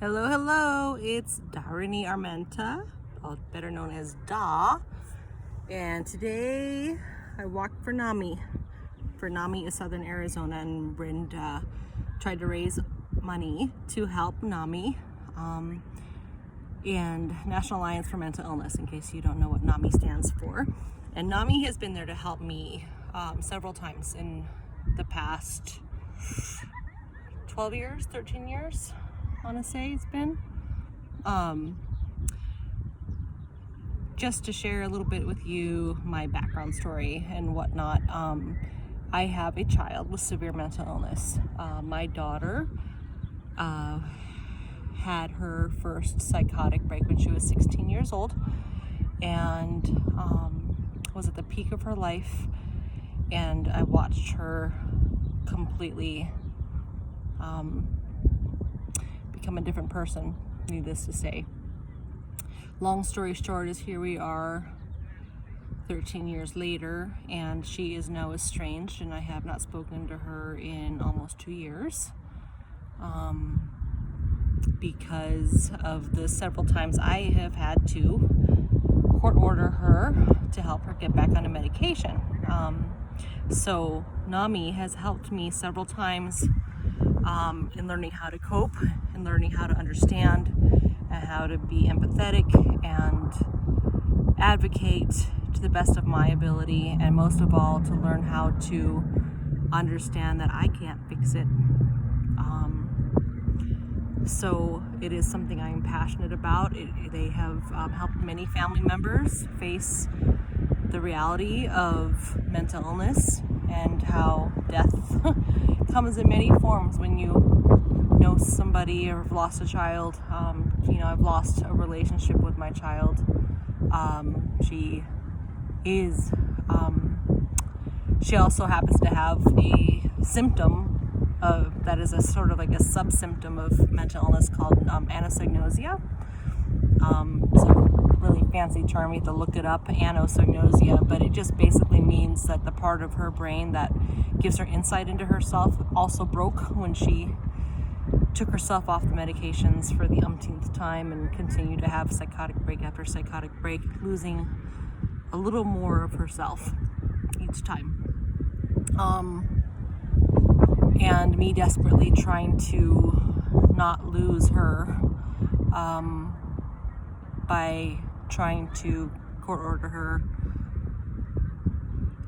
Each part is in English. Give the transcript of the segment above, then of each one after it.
Hello, it's Darunee Armenta, better known as Da, and today I walked for NAMI. NAMI is Southern Arizona, and Brenda tried to raise money to help NAMI and National Alliance for Mental Illness, in case you don't know what NAMI stands for. And NAMI has been there to help me several times in the past 12 years, 13 years. I want to say it's been. Just to share a little bit with you my background story and whatnot. I have a child with severe mental illness. My daughter had her first psychotic break when she was 16 years old and was at the peak of her life, and I watched her completely become a different person, needless to say. Long story short is here we are 13 years later, and she is now estranged, and I have not spoken to her in almost 2 years because of the several times I have had to court order her to help her get back onto medication. So NAMI has helped me several times in learning how to cope and learning how to understand and how to be empathetic and advocate to the best of my ability, and most of all to learn how to understand that I can't fix it. So it is something I'm passionate about. They have helped many family members face the reality of mental illness and how death comes in many forms when you know somebody or have lost a child. I've lost a relationship with my child. She also happens to have a symptom that is a sort of like a sub-symptom of mental illness called anosognosia. It's a really fancy term, you have to look it up, anosognosia, but it just basically means that the part of her brain that gives her insight into herself also broke when she took herself off the medications for the umpteenth time and continued to have psychotic break after psychotic break, losing a little more of herself each time. And me desperately trying to not lose her by trying to court order her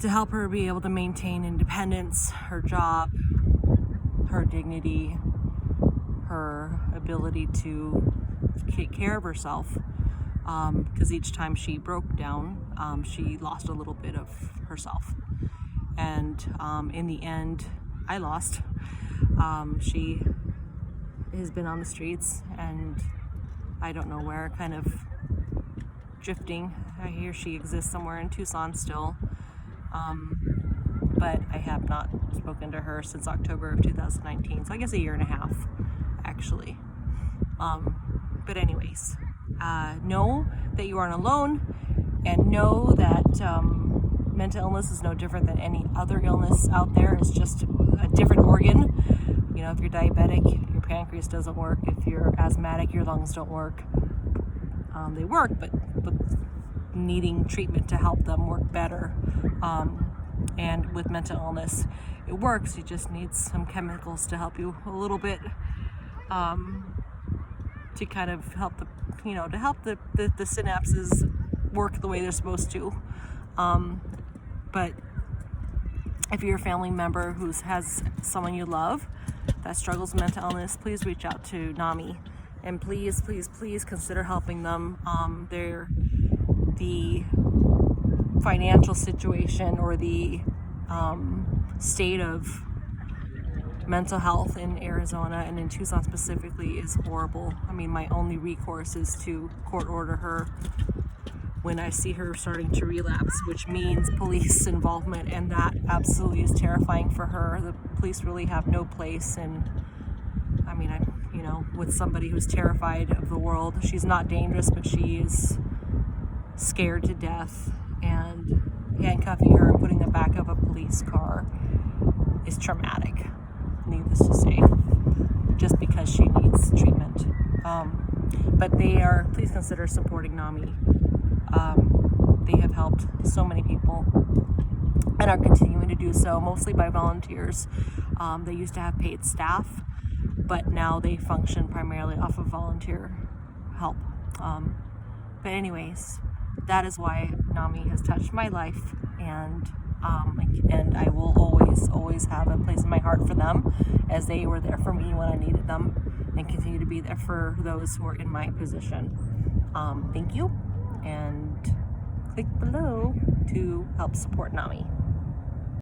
to help her be able to maintain independence, her job, her dignity, her ability to take care of herself, because each time she broke down, she lost a little bit of herself. And in the end, I lost. She has been on the streets, and I don't know where, kind of drifting. I hear she exists somewhere in Tucson still, but I have not spoken to her since October of 2019, so I guess a year and a half, actually. But anyways, know that you aren't alone, and know that mental illness is no different than any other illness out there. It's just a different organ. If you're diabetic, your pancreas doesn't work. If you're asthmatic, your lungs don't work. They work, but needing treatment to help them work better. And with mental illness, it works. You just need some chemicals to help you a little bit, to kind of help the synapses work the way they're supposed to. But if you're a family member who has someone you love that struggles with mental illness, please reach out to NAMI, and please consider helping them. The financial situation or the state of mental health in Arizona and in Tucson specifically is horrible. I mean, my only recourse is to court order her when I see her starting to relapse, which means police involvement, and that absolutely is terrifying for her. The police really have no place, and with somebody who's terrified of the world. She's not dangerous, but she is scared to death, and handcuffing her and putting in the back of a police car is traumatic, needless to say, just because she needs treatment. But please consider supporting NAMI. They have helped so many people and are continuing to do so, mostly by volunteers. They used to have paid staff, but now they function primarily off of volunteer help. But anyways, that is why NAMI has touched my life, and I will always have a place in my heart for them, as they were there for me when I needed them, and continue to be there for those who are in my position. Thank you, and click below to help support NAMI.